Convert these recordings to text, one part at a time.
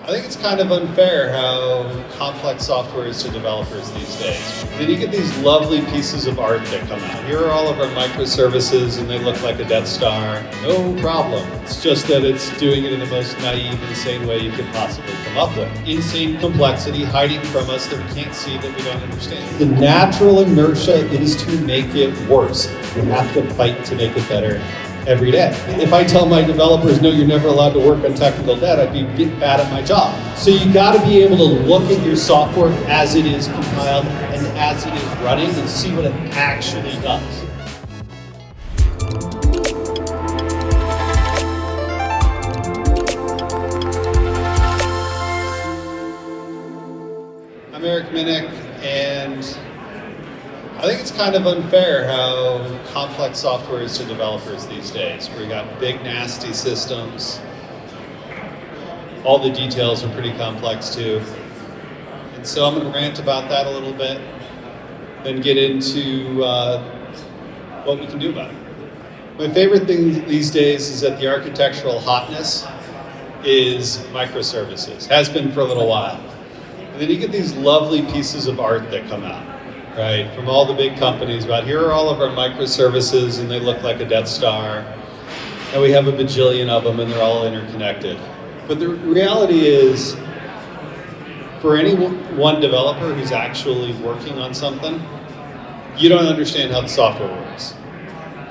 I think it's kind of unfair how complex software is to developers these days. Then you get these lovely pieces of art that come out. Here are all of our microservices and they look like a Death Star. No problem. It's just that it's doing it in the most naive, insane way you could possibly come up with. Insane complexity hiding from us that we can't see, that we don't understand. The natural inertia is to make it worse. We have to fight to make it better every day. If I tell my developers, no, you're never allowed to work on technical debt, I'd be bad at my job. So you got to be able to look at your software as it is compiled and as it is running and see what it actually does. I'm Minick, and I think it's kind of unfair how complex software is to developers these days. We got big, nasty systems. All the details are pretty complex too. And so I'm going to rant about that a little bit, then get into what we can do about it. My favorite thing these days is that the architectural hotness is microservices. Has been for a little while. And then you get these lovely pieces of art that come out. Right, from all the big companies about here are all of our microservices and they look like a Death Star and we have a bajillion of them and they're all interconnected. But the reality is, for any one developer who's actually working on something, you don't understand how the software works.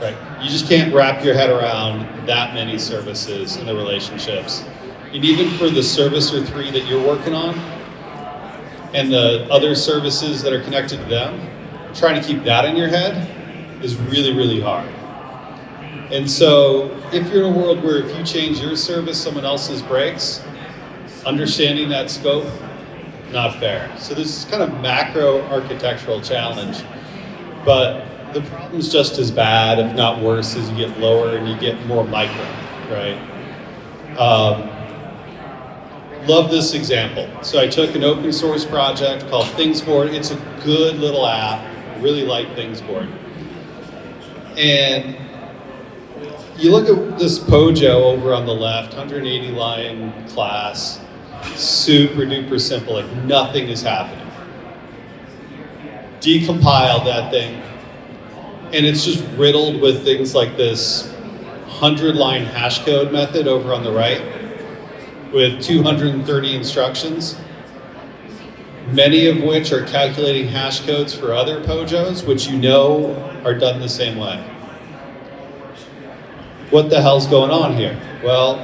Right? You just can't wrap your head around that many services and the relationships. And even for the service or three that you're working on, and the other services that are connected to them, trying to keep that in your head is really, really hard. And so if you're in a world where if you change your service, someone else's breaks, understanding that scope, not fair. So this is kind of macro architectural challenge, but the problem's just as bad, if not worse, as you get lower and you get more micro, right? Love this example. So I took an open source project called Thingsboard. It's a good little app. I really like Thingsboard. And you look at this Pojo over on the left, 180 line class, super duper simple, like nothing is happening. Decompile that thing, and it's just riddled with things like this 100 line hash code method over on the right, with 230 instructions, many of which are calculating hash codes for other Pojos, which you know are done the same way. What the hell's going on here? Well,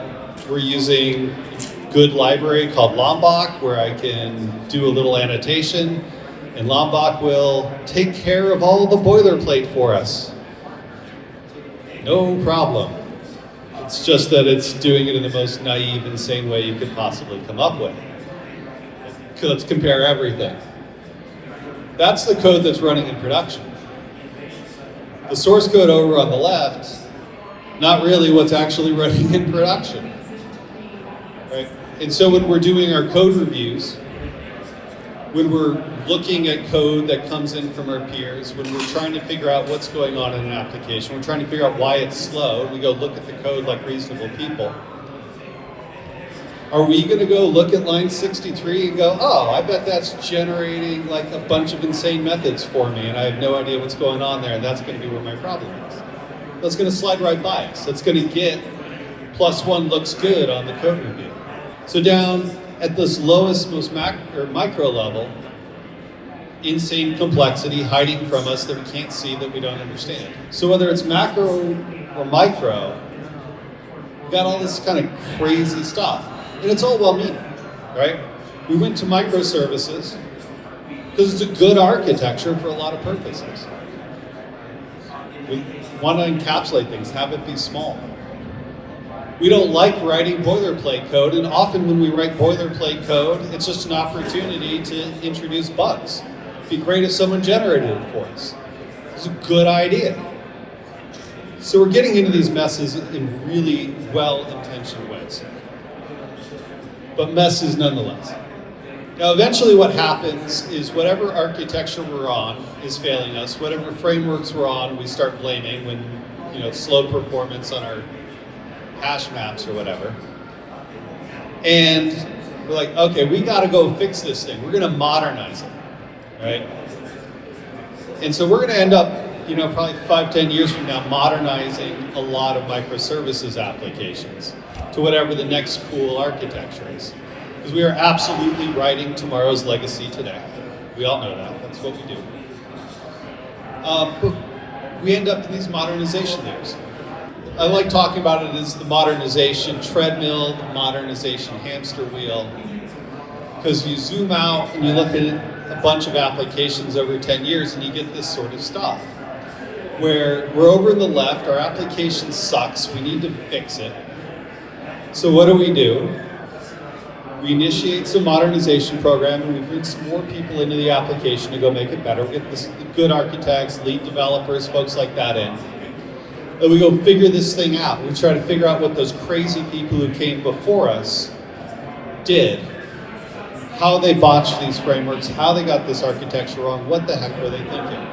we're using a good library called Lombok, where I can do a little annotation, and Lombok will take care of all the boilerplate for us. No problem. It's just that it's doing it in the most naive, insane way you could possibly come up with. Let's compare everything. That's the code that's running in production. The source code over on the left, not really what's actually running in production. Right? And so when we're doing our code reviews, when we're looking at code that comes in from our peers, when we're trying to figure out what's going on in an application, we're trying to figure out why it's slow, we go look at the code like reasonable people. Are we going to go look at line 63 and go, oh, I bet that's generating like a bunch of insane methods for me and I have no idea what's going on there and that's going to be where my problem is? That's going to slide right by us. That's going to get +1 looks good on the code review. So down at this lowest, most micro level, insane complexity hiding from us that we can't see, that we don't understand. So whether it's macro or micro, we got all this kind of crazy stuff. And it's all well-meaning, right? We went to microservices because it's a good architecture for a lot of purposes. We want to encapsulate things, have it be small. We don't like writing boilerplate code, and often when we write boilerplate code, it's just an opportunity to introduce bugs. It'd be great if someone generated it for us. It's a good idea. So we're getting into these messes in really well-intentioned ways, but messes nonetheless. Now eventually what happens is whatever architecture we're on is failing us, whatever frameworks we're on, we start blaming when, slow performance on our hash maps or whatever. And We're like, okay, we got to go fix this thing. We're going to modernize it, right? And so we're going to end up, probably 5-10 years from now, modernizing a lot of microservices applications to whatever the next cool architecture is. Because we are absolutely writing tomorrow's legacy today. We all know that. That's what we do. But we end up in these modernization layers. I like talking about it as the modernization treadmill, the modernization hamster wheel, because you zoom out and you look at a bunch of applications over 10 years and you get this sort of stuff. Where we're over in the left, our application sucks, we need to fix it. So what do? We initiate some modernization program and we bring some more people into the application to go make it better. We get the good architects, lead developers, folks like that in. And we go figure this thing out. We try to figure out what those crazy people who came before us did. How they botched these frameworks, how they got this architecture wrong, what the heck were they thinking?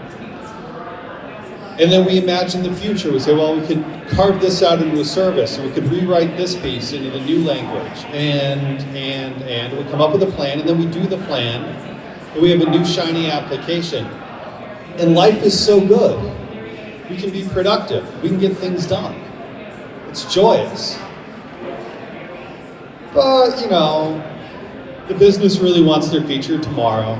And then we imagine the future. We say, well, we could carve this out into a service, and we could rewrite this piece into the new language, and we come up with a plan, and then we do the plan, and we have a new shiny application. And life is so good. We can be productive. We can get things done. It's joyous. But, the business really wants their feature tomorrow.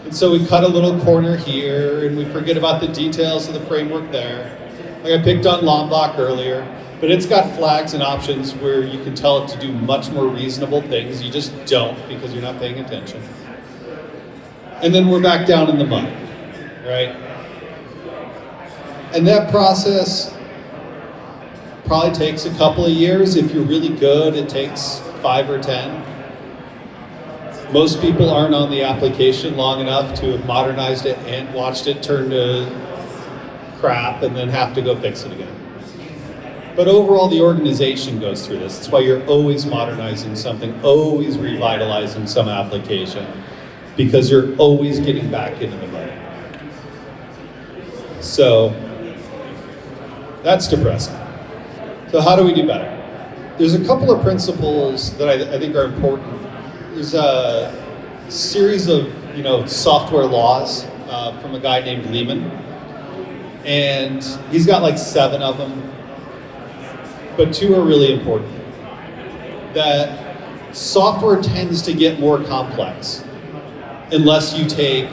And so we cut a little corner here, and we forget about the details of the framework there. Like I picked on Lombok earlier, but it's got flags and options where you can tell it to do much more reasonable things. You just don't because you're not paying attention. And then we're back down in the mud, right? And that process probably takes a couple of years. If you're really good, it takes 5 or 10. Most people aren't on the application long enough to have modernized it and watched it turn to crap and then have to go fix it again. But overall, the organization goes through this. That's why you're always modernizing something, always revitalizing some application, because you're always getting back into the mud. So that's depressing. So how do we do better? There's a couple of principles that I think are important. There's a series of software laws from a guy named Lehman, and he's got like 7 of them, but 2 are really important. That software tends to get more complex unless you take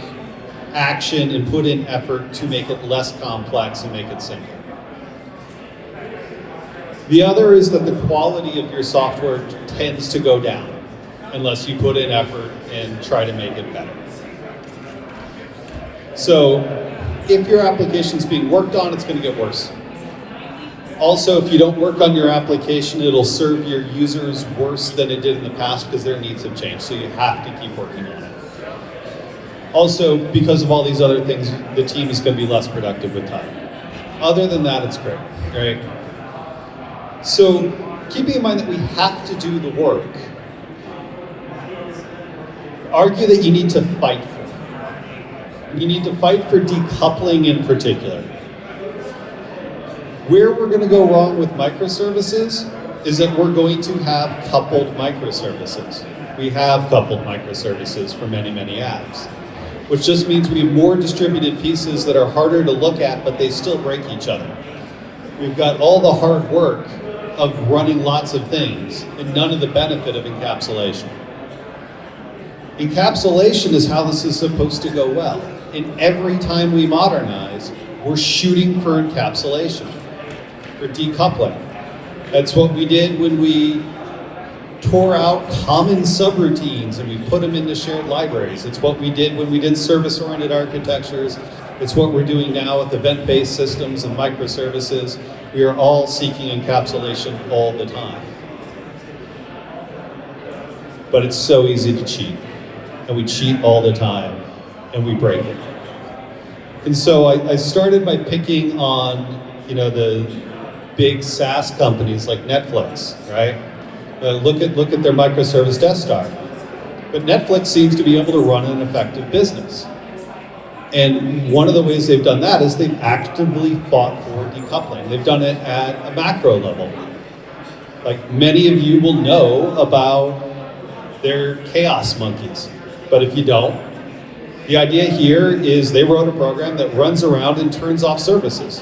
action and put in effort to make it less complex and make it simple. The other is that the quality of your software tends to go down unless you put in effort and try to make it better. So if your application's being worked on, it's going to get worse. Also, if you don't work on your application, it'll serve your users worse than it did in the past because their needs have changed, so you have to keep working on it. Also, because of all these other things, the team is going to be less productive with time. Other than that, it's great, right? So keeping in mind that we have to do the work, argue that you need to fight for it. You need to fight for decoupling in particular. Where we're going to go wrong with microservices is that we're going to have coupled microservices. We have coupled microservices for many, many apps, which just means we have more distributed pieces that are harder to look at, but they still break each other. We've got all the hard work of running lots of things and none of the benefit of encapsulation. Encapsulation is how this is supposed to go well. And every time we modernize, we're shooting for encapsulation, for decoupling. That's what we did when we tore out common subroutines and we put them into shared libraries. It's what we did when we did service-oriented architectures. It's what we're doing now with event-based systems and microservices. We are all seeking encapsulation all the time. But it's so easy to cheat. And we cheat all the time, and we break it. And so I started by picking on, the big SaaS companies like Netflix, right? Look at their microservice Death Star. But Netflix seems to be able to run an effective business. And one of the ways they've done that is they've actively fought for decoupling. They've done it at a macro level. Like many of you will know about they're chaos monkeys. But if you don't, the idea here is they wrote a program that runs around and turns off services,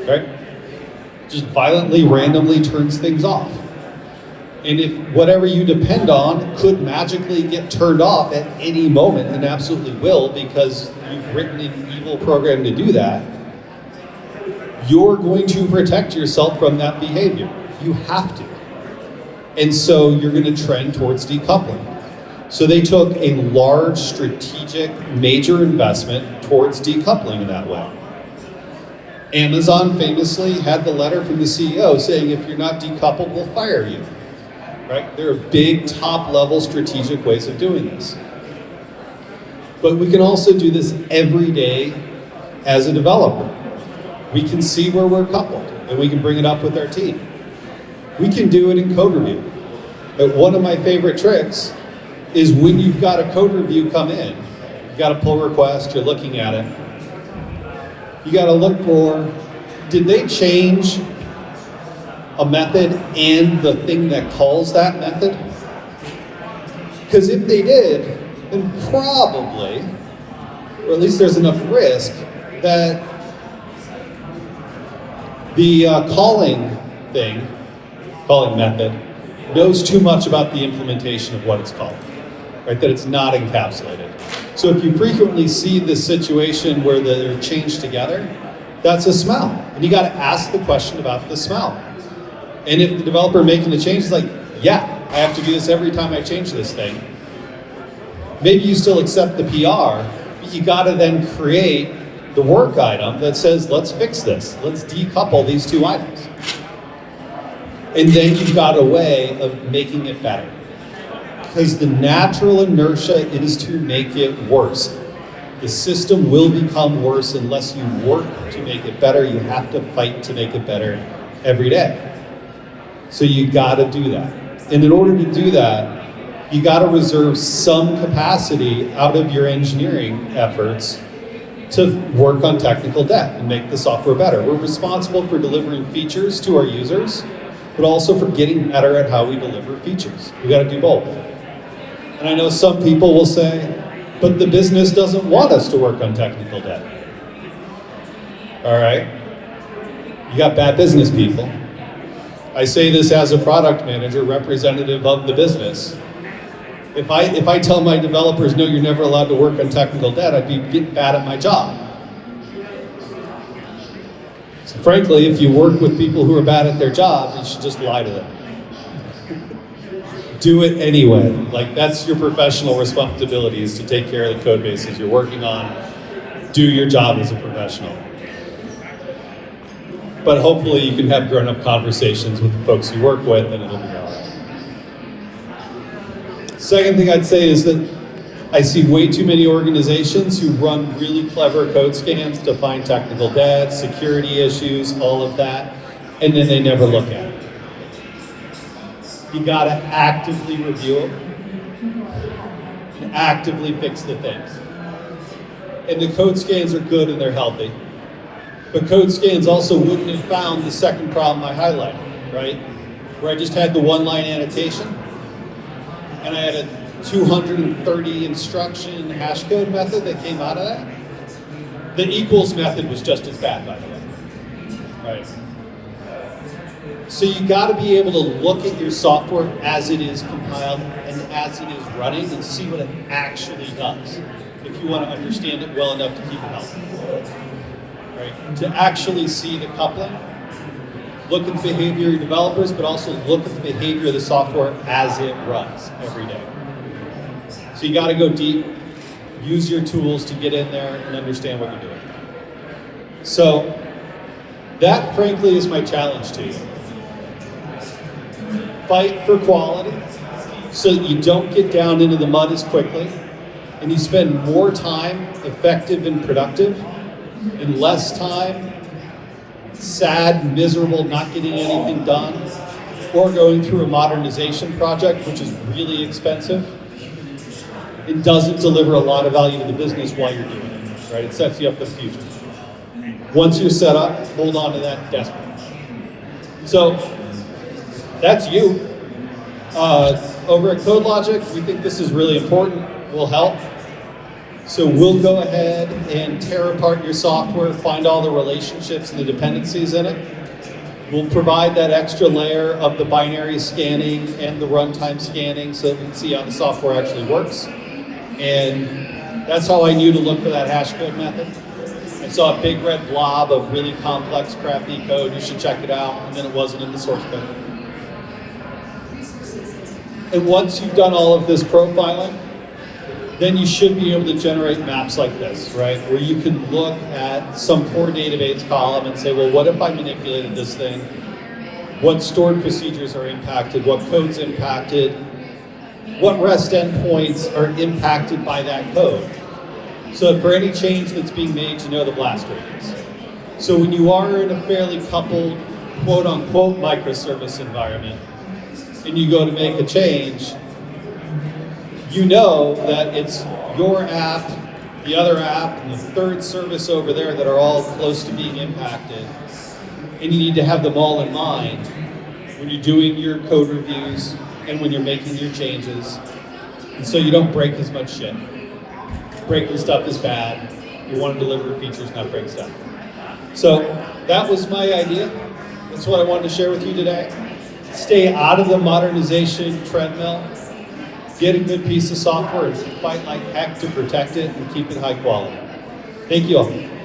right? Just violently, randomly turns things off. And if whatever you depend on could magically get turned off at any moment, and absolutely will, because you've written an evil program to do that, you're going to protect yourself from that behavior. You have to. And so you're going to trend towards decoupling. So they took a large, strategic, major investment towards decoupling in that way. Amazon famously had the letter from the CEO saying, if you're not decoupled, we'll fire you. Right? There are big, top-level strategic ways of doing this. But we can also do this every day as a developer. We can see where we're coupled, and we can bring it up with our team. We can do it in code review. But one of my favorite tricks is when you've got a code review come in, you've got a pull request, you're looking at it, you got to look for, did they change a method and the thing that calls that method? Because if they did, then probably, or at least there's enough risk, that the calling method knows too much about the implementation of what it's called, right? That it's not encapsulated. So if you frequently see this situation where they're changed together, that's a smell. And you got to ask the question about the smell. And if the developer making the change is like, yeah, I have to do this every time I change this thing, maybe you still accept the PR, but you got to then create the work item that says, let's fix this. Let's decouple these two items. And then you've got a way of making it better. Because the natural inertia is to make it worse. The system will become worse unless you work to make it better. You have to fight to make it better every day. So you got to do that. And in order to do that, you got to reserve some capacity out of your engineering efforts to work on technical debt and make the software better. We're responsible for delivering features to our users, but also for getting better at how we deliver features. We got to do both. And I know some people will say, but the business doesn't want us to work on technical debt. All right, you got bad business people. I say this as a product manager, representative of the business. If I tell my developers, no, you're never allowed to work on technical debt, I'd be bad at my job. So frankly, if you work with people who are bad at their job, you should just lie to them. Do it anyway. Like, that's your professional responsibility, is to take care of the code bases you're working on. Do your job as a professional. But hopefully you can have grown-up conversations with the folks you work with, and it'll be all right. Second thing I'd say is that I see way too many organizations who run really clever code scans to find technical debt, security issues, all of that, and then they never look at it. You gotta actively review it and actively fix the things. And the code scans are good and they're healthy. But code scans also wouldn't have found the second problem I highlighted, right? Where I just had the one-line annotation, and I had a 230 instruction hash code method that came out of that. The equals method was just as bad, by the way, right? So you gotta be able to look at your software as it is compiled and as it is running and see what it actually does, if you wanna understand it well enough to keep it healthy. Right? To actually see the coupling, look at the behavior of your developers, but also look at the behavior of the software as it runs every day. So you got to go deep, use your tools to get in there and understand what you're doing. So that, frankly, is my challenge to you. Fight for quality so that you don't get down into the mud as quickly, and you spend more time effective and productive, in less time, sad, miserable, not getting anything done, or going through a modernization project, which is really expensive. It doesn't deliver a lot of value to the business while you're doing it, right? It sets you up for the future. Once you're set up, hold on to that desperately. So, that's you. over at CodeLogic, we think this is really important. We'll help. So we'll go ahead and tear apart your software, find all the relationships and the dependencies in it. We'll provide that extra layer of the binary scanning and the runtime scanning so that we can see how the software actually works. And that's how I knew to look for that hash code method. I saw a big red blob of really complex, crappy code. You should check it out. And then it wasn't in the source code. And once you've done all of this profiling, then you should be able to generate maps like this, right? Where you can look at some poor database column and say, well, what if I manipulated this thing? What stored procedures are impacted? What code's impacted? What REST endpoints are impacted by that code? So for any change that's being made, you know the blast radius. So when you are in a fairly coupled, quote unquote, microservice environment, and you go to make a change, you know that it's your app, the other app, and the third service over there that are all close to being impacted. And you need to have them all in mind when you're doing your code reviews and when you're making your changes. And so you don't break as much shit. Breaking stuff is bad. You want to deliver features, not break stuff. So that was my idea. That's what I wanted to share with you today. Stay out of the modernization treadmill. Get a good piece of software and fight like heck to protect it and keep it high quality. Thank you all.